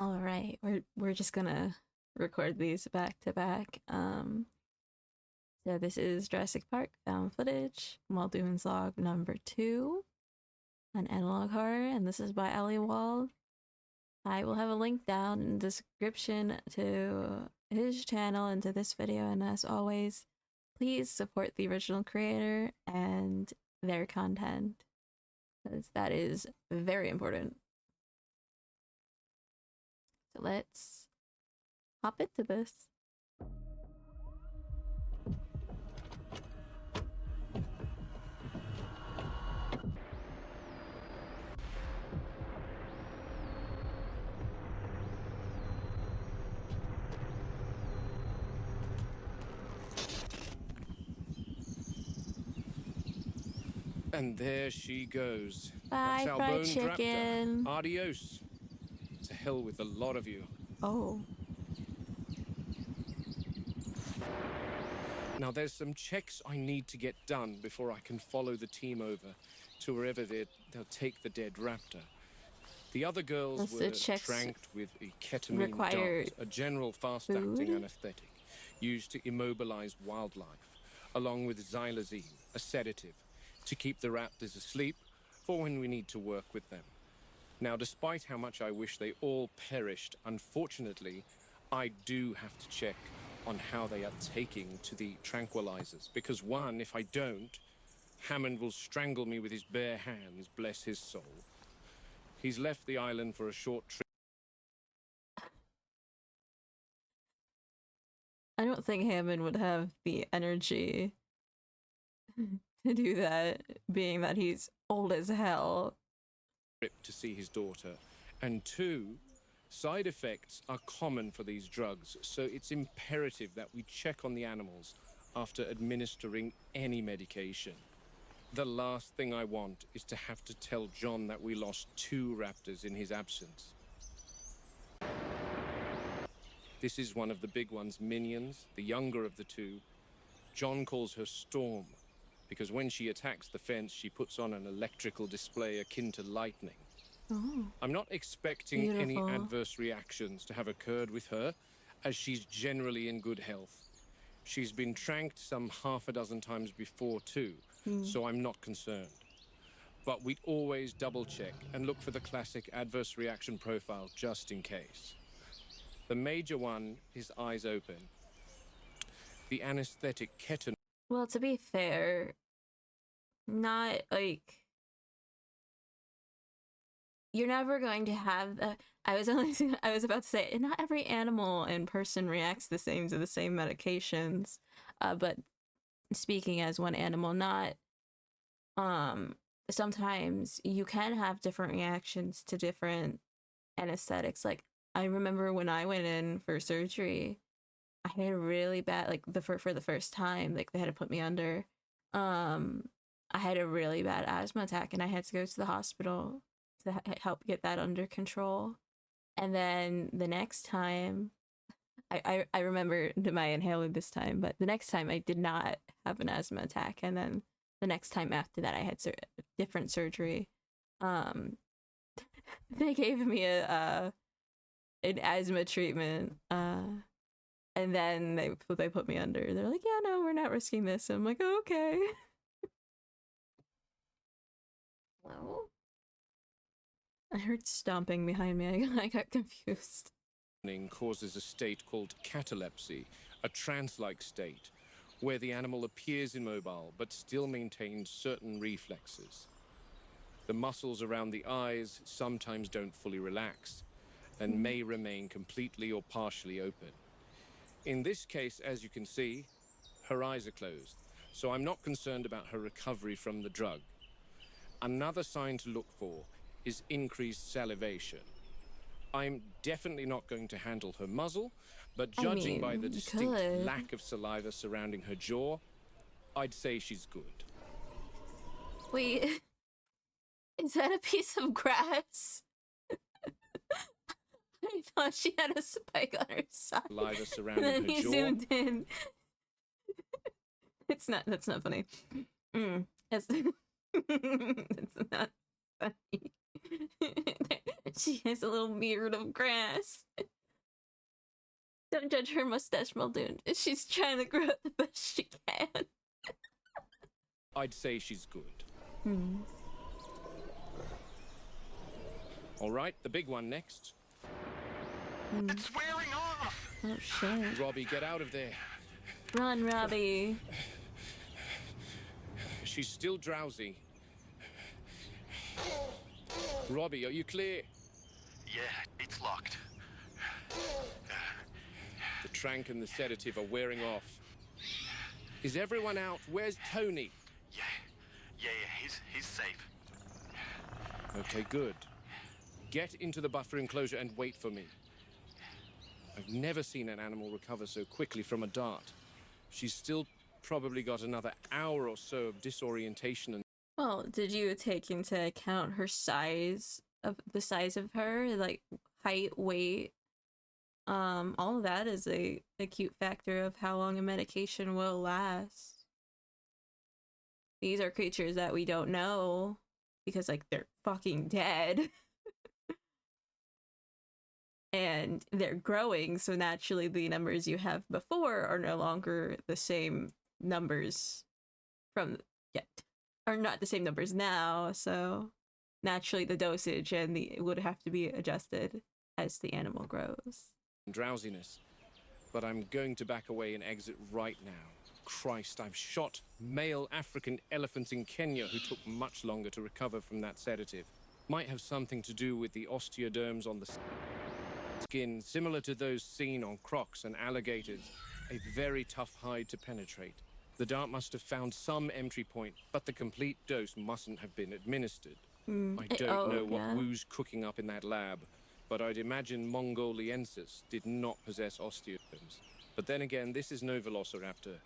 All right, we're just gonna record these back to back. So this is Jurassic Park found footage, Muldoon's log number 2, an analog horror, and this is by Ellie Wald. I will have a link down in the description to his channel and to this video, and as always, please support the original creator and their content, because that is very important. So let's hop into this. And there she goes. Bye, That's our fried bone chicken. raptor. Adios. To hell with a lot of you. Oh. Now there's some checks I need to get done before I can follow the team over to wherever they'll take the dead raptor. The other girls were tranked with a ketamine dart, a general fast-acting anesthetic used to immobilize wildlife, along with xylazine, a sedative, to keep the raptors asleep for when we need to work with them. Now, despite how much I wish they all perished, unfortunately, I do have to check on how they are taking to the tranquilizers, because one, if I don't, Hammond will strangle me with his bare hands, bless his soul. He's left the island for a short trip. I don't think Hammond would have the energy to do that, being that he's old as hell. To see his daughter. And two, side effects are common for these drugs, so it's imperative that we check on the animals after administering any medication. The last thing I want is to have to tell John that we lost 2 raptors in his absence. This is one of the big one's minions, the younger of the 2. John calls her Storm, because when she attacks the fence, she puts on an electrical display akin to lightning. Oh. I'm not expecting any adverse reactions to have occurred with her, as she's generally in good health. She's been tranked some half a dozen times before too, so I'm not concerned. But we'd always double check and look for the classic adverse reaction profile just in case. The major one is eyes open. The anesthetic ketamine. Well, to be fair, not like you're never going to have the. I was about to say, not every animal and person reacts the same to the same medications. But speaking as one animal, not sometimes you can have different reactions to different anesthetics. Like I remember when I went in for surgery, I had a really bad, like for the first time, like they had to put me under. I had a really bad asthma attack and I had to go to the hospital to help get that under control. And then the next time, I remember my inhaler this time, but the next time I did not have an asthma attack. And then the next time after that, I had different surgery. They gave me an asthma treatment. And then they put me under. They're like, yeah, no, we're not risking this. And I'm like, oh, okay. Hello? I heard stomping behind me. I got confused. Causes a state called catalepsy, a trance-like state, where the animal appears immobile but still maintains certain reflexes. The muscles around the eyes sometimes don't fully relax and may remain completely or partially open. In this case, as you can see, her eyes are closed, so I'm not concerned about her recovery from the drug. Another sign to look for is increased salivation. I'm definitely not going to handle her muzzle, but judging by the distinct lack of saliva surrounding her jaw, I'd say she's good. Wait, is that a piece of grass? I thought she had a spike on her side. Saliva surrounding and then her he jaw. Zoomed in. That's not funny. It's not funny. She has a little beard of grass. Don't judge her mustache, Muldoon. She's trying to grow it the best she can. I'd say she's good. All right, the big one next. It's wearing off! Oh, shit. Robbie, get out of there. Run, Robbie. She's still drowsy. Robbie, are you clear? Yeah, it's locked. The trank and the sedative are wearing off. Is everyone out? Where's Tony? Yeah, he's safe. Okay, good. Get into the buffer enclosure and wait for me. I've never seen an animal recover so quickly from a dart. She's still probably got another hour or so of disorientation and... Well, did you take into account her size, of the size of her, like height, weight? All of that is a acute factor of how long a medication will last. These are creatures that we don't know because, like, they're fucking dead. And they're growing, so naturally the numbers you have before are no longer the same numbers from yet. Are not the same numbers now, so naturally the dosage and it would have to be adjusted as the animal grows. Drowsiness. But I'm going to back away and exit right now. Christ, I've shot male African elephants in Kenya who took much longer to recover from that sedative. Might have something to do with the osteoderms on the skin, similar to those seen on crocs and alligators. A very tough hide to penetrate. The dart must have found some entry point, but the complete dose mustn't have been administered. I don't know what Wu's cooking up in that lab, but I'd imagine Mongoliensis did not possess osteoderms. But then again, this is no velociraptor.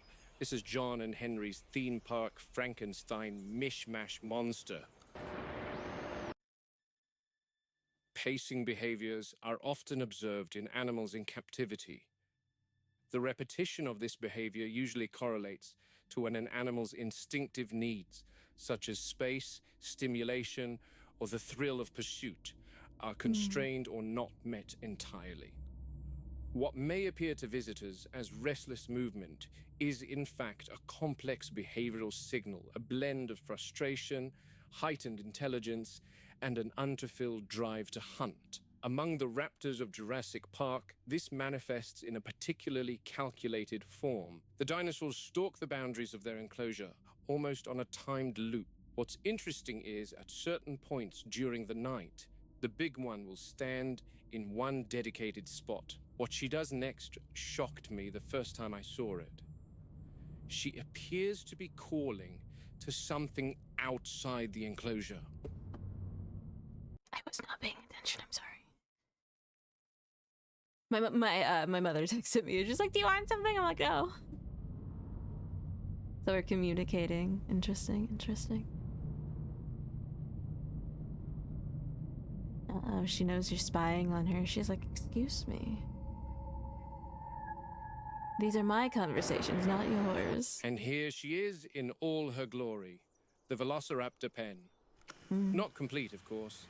This is John and Henry's theme park Frankenstein mishmash monster. Pacing behaviors are often observed in animals in captivity. The repetition of this behavior usually correlates to when an animal's instinctive needs, such as space, stimulation, or the thrill of pursuit, are constrained or not met entirely. What may appear to visitors as restless movement is in fact a complex behavioral signal, a blend of frustration, heightened intelligence, and an unfulfilled drive to hunt. Among the raptors of Jurassic Park, this manifests in a particularly calculated form. The dinosaurs stalk the boundaries of their enclosure, almost on a timed loop. What's interesting is, at certain points during the night, the big one will stand in one dedicated spot. What she does next shocked me the first time I saw it. She appears to be calling to something outside the enclosure. I was not paying attention, I'm sorry. My mother texted me. She's like, "Do you want something?" I'm like, "No." So we're communicating. Interesting. She knows you're spying on her. She's like, "Excuse me. These are my conversations, not yours." And here she is in all her glory. The Velociraptor pen. Not complete, of course.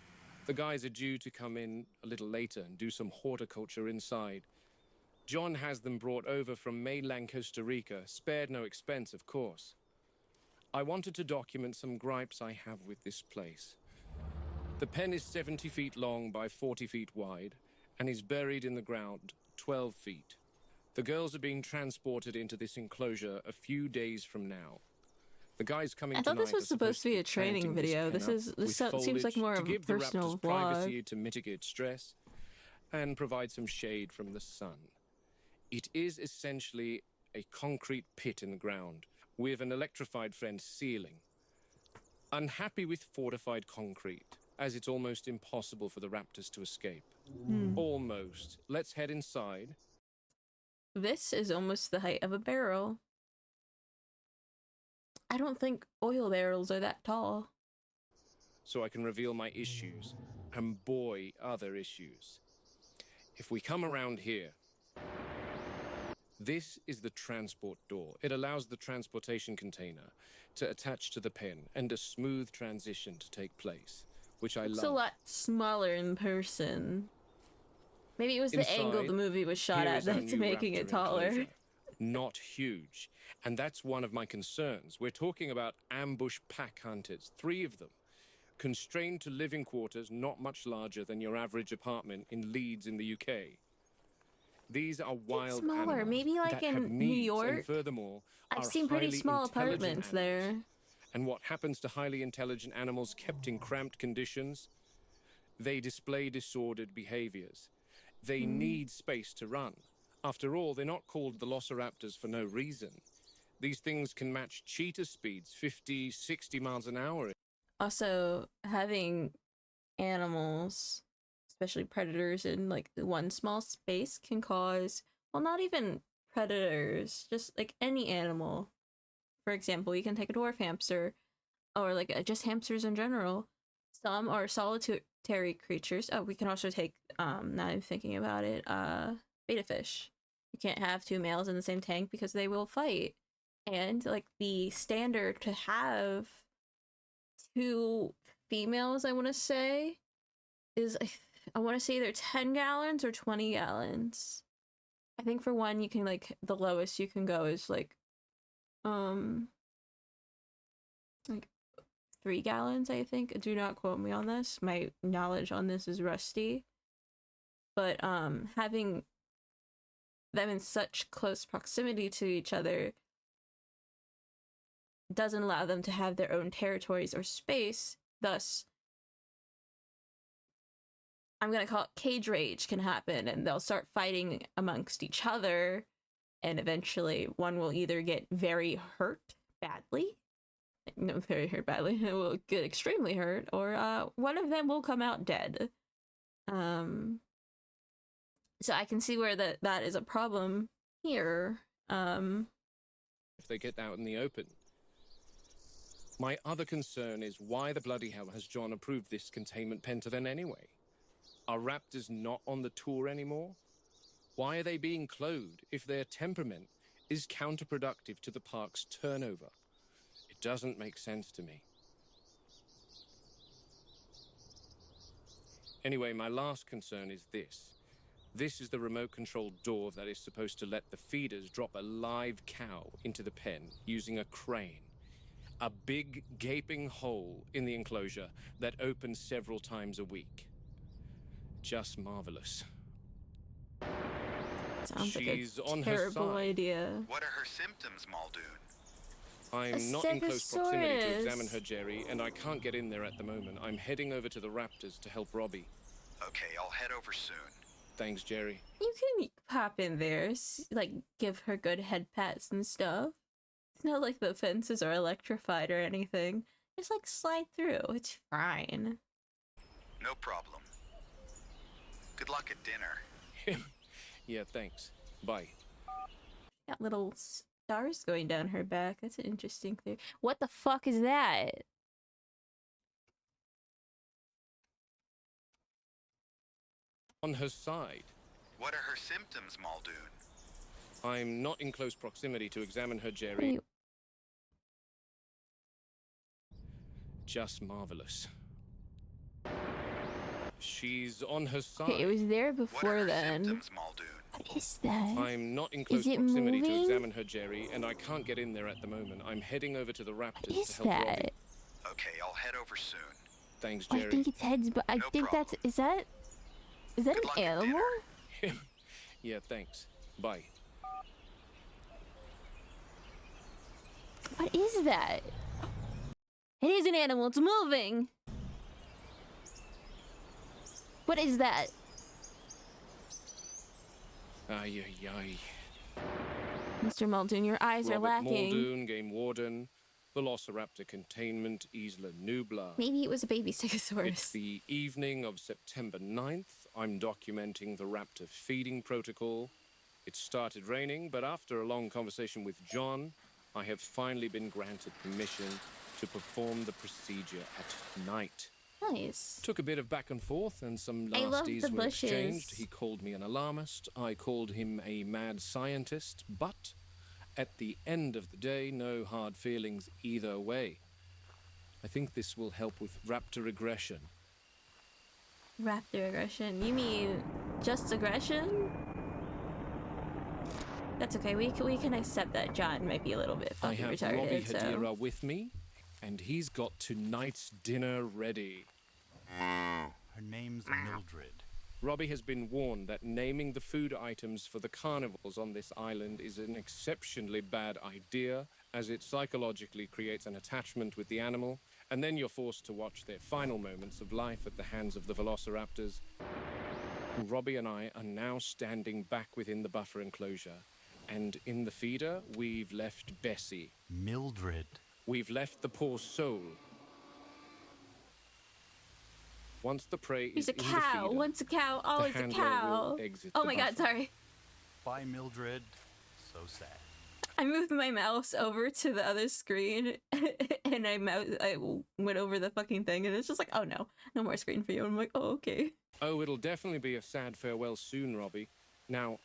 The guys are due to come in a little later and do some horticulture inside. John has them brought over from mainland Costa Rica, spared no expense, of course. I wanted to document some gripes I have with this place. The pen is 70 feet long by 40 feet wide and is buried in the ground 12 feet. The girls are being transported into this enclosure a few days from now. The guys coming I thought this was supposed to be a training video. This seems like more of a personal vlog. Privacy to mitigate stress and provide some shade from the sun. It is essentially a concrete pit in the ground with an electrified fence ceiling. Unhappy with fortified concrete, as it's almost impossible for the raptors to escape. Almost. Let's head inside. This is almost the height of a barrel. I don't think oil barrels are that tall. So I can reveal my issues. And boy, are there issues. If we come around here, this is the transport door. It allows the transportation container to attach to the pen and a smooth transition to take place. which I looks love. a lot smaller in person. Maybe it was Inside, the angle the movie was shot at that's making it taller. Enclosure. Not huge. And that's one of my concerns. We're talking about ambush pack hunters, 3 of them, constrained to living quarters not much larger than your average apartment in Leeds in the UK. These are wild smaller. animals Maybe like that in have needs, New York. and furthermore, I've seen pretty small apartments there. And what happens to highly intelligent animals kept in cramped conditions? They display disordered behaviors. They need space to run. After all, they're not called velociraptors for no reason. These things can match cheetah speeds, 50, 60 miles an hour. Also, having animals, especially predators, in like one small space can cause, well, not even predators, just like any animal. For example, you can take a dwarf hamster, or like just hamsters in general. Some are solitary creatures. Oh, we can also take, now I'm thinking about it, betta fish. You can't have 2 males in the same tank because they will fight. And like the standard to have 2 females, I want to say, is I want to say either 10 gallons or 20 gallons. I think for one, you can like the lowest you can go is like 3 gallons, I think. Do not quote me on this. My knowledge on this is rusty. But having them in such close proximity to each other doesn't allow them to have their own territories or space. Thus, I'm gonna call it cage rage can happen, and they'll start fighting amongst each other, and eventually one will either get very hurt badly, it will get extremely hurt, or one of them will come out dead. So I can see where that is a problem here. If they get out in the open. My other concern is why the bloody hell has John approved this containment pen to them anyway? Are raptors not on the tour anymore? Why are they being cloned if their temperament is counterproductive to the park's turnover? It doesn't make sense to me. Anyway, my last concern is this. This is the remote-controlled door that is supposed to let the feeders drop a live cow into the pen using a crane. A big, gaping hole in the enclosure that opens several times a week. Just marvelous. Sounds She's like a on terrible her side. idea. What are her symptoms, Muldoon? I'm not in close proximity to examine her, Jerry, and I can't get in there at the moment. I'm heading over to the raptors to help Robbie. Okay, I'll head over soon. Thanks, Jerry. You can pop in there, like give her good head pats and stuff. It's not like the fences are electrified or anything. Just like slide through. It's fine. No problem. Good luck at dinner. Yeah, thanks. Bye. Got little stars going down her back. That's an interesting thing. What the fuck is that? On her side. What are her symptoms, Muldoon? I'm not in close proximity to examine her, Jerry. Just marvelous. She's on her side. Okay, it was there before then. Symptoms, Muldoon? What is that? I'm not in close proximity to examine her, Jerry, and I can't get in there at the moment. I'm heading over to the raptors to help Robbie. Okay, I'll head over soon. Thanks, Jerry. I think it's heads, but I think that's... Is that an animal? Yeah, thanks. Bye. What is that? It is an animal. It's moving. What is that? Ay, ay, ay. Mr. Muldoon, your eyes are lacking. Muldoon, Game Warden, Velociraptor Containment, Isla Nublar. Maybe it was a baby Stegosaurus. It's the evening of September 9th. I'm documenting the raptor feeding protocol. It started raining, but after a long conversation with John, I have finally been granted permission to perform the procedure at night. Nice. Took a bit of back and forth, and some nasties were exchanged. He called me an alarmist. I called him a mad scientist. But at the end of the day, no hard feelings either way. I think this will help with raptor aggression. Raptor aggression. You mean just aggression? That's okay. We can accept that John might be a little bit fucking retarded. I have Robbie Hadira with me, and he's got tonight's dinner ready. Her name's Mildred. Robbie has been warned that naming the food items for the carnivores on this island is an exceptionally bad idea, as it psychologically creates an attachment with the animal, and then you're forced to watch their final moments of life at the hands of the velociraptors. Robbie and I are now standing back within the buffer enclosure, and in the feeder, we've left Bessie. Mildred. We've left the poor soul. Once the prey is in the feeder, once a cow, always a cow. Oh my god, sorry. Bye, Mildred. So sad. I moved my mouse over to the other screen, and I went over the fucking thing, and it's just like, oh no, no more screen for you. And I'm like, oh, okay. Oh, it'll definitely be a sad farewell soon, Robbie. Now,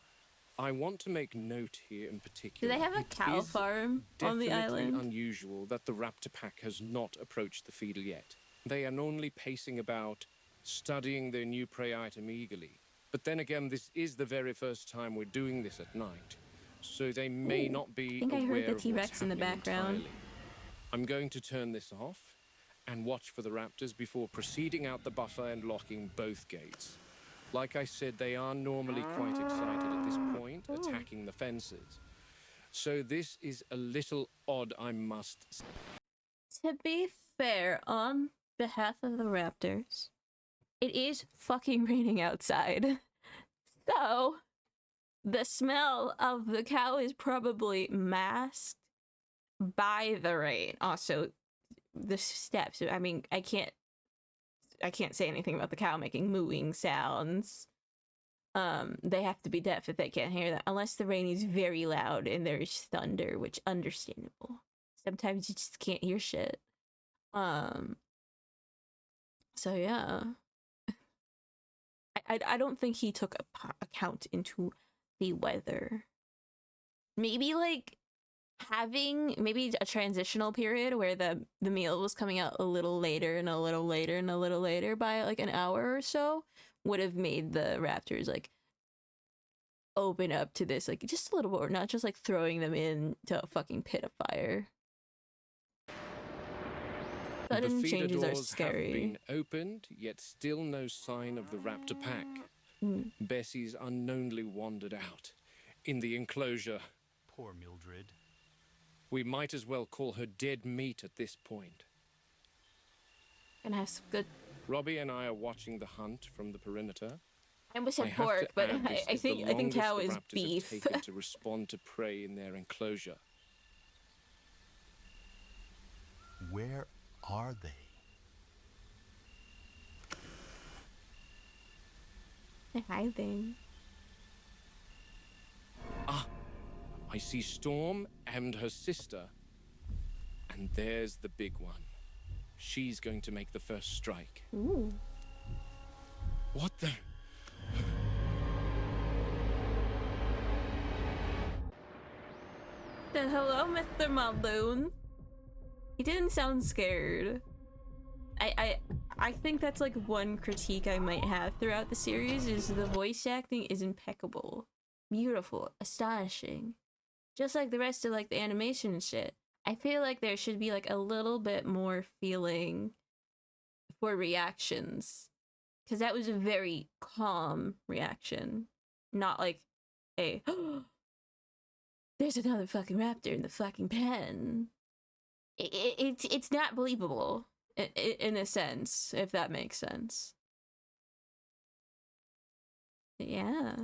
I want to make note here in particular. Do they have a cow farm on the island? It's unusual that the raptor pack has not approached the feeder yet. They are normally pacing about, studying their new prey item eagerly. But then again, this is the very first time we're doing this at night, so they may not be aware of what's happening. I think I heard the T-Rex in the background. Entirely. I'm going to turn this off and watch for the raptors before proceeding out the buffer and locking both gates. Like I said, they are normally quite excited at this point, attacking the fences. So this is a little odd, I must say. To be fair, on behalf of the raptors, it is fucking raining outside. So, the smell of the cow is probably masked by the rain. Also, the steps. I mean, I can't say anything about the cow making mooing sounds. They have to be deaf if they can't hear that, unless the rain is very loud and there's thunder, which understandable. Sometimes you just can't hear shit. So yeah. I don't think he took account into the weather. Maybe like having maybe a transitional period where the meal was coming out a little later and a little later and a little later by like an hour or so would have made the raptors like open up to this like just a little more, not just like throwing them into a fucking pit of fire. Sudden changes are scary. Have been opened, yet still no sign of the raptor pack. Bessie's unknownly wandered out in the enclosure. Poor Mildred. We might as well call her dead meat at this point. Gonna have some good. Robbie and I are watching the hunt from the perimeter. I almost said pork, but I think cow is beef. Have taken to respond to prey in their enclosure. Where are they? They're hiding. Ah, I see Storm and her sister. And there's the big one. She's going to make the first strike. Ooh. What the? Hello, Mr. Muldoon. He didn't sound scared. I think that's like one critique I might have throughout the series is the voice acting is impeccable. Beautiful, astonishing. Just like the rest of like the animation and shit. I feel like there should be like a little bit more feeling for reactions. Cause that was a very calm reaction. Not like a there's another fucking raptor in the fucking pen. It's not believable in a sense, if that makes sense. Yeah.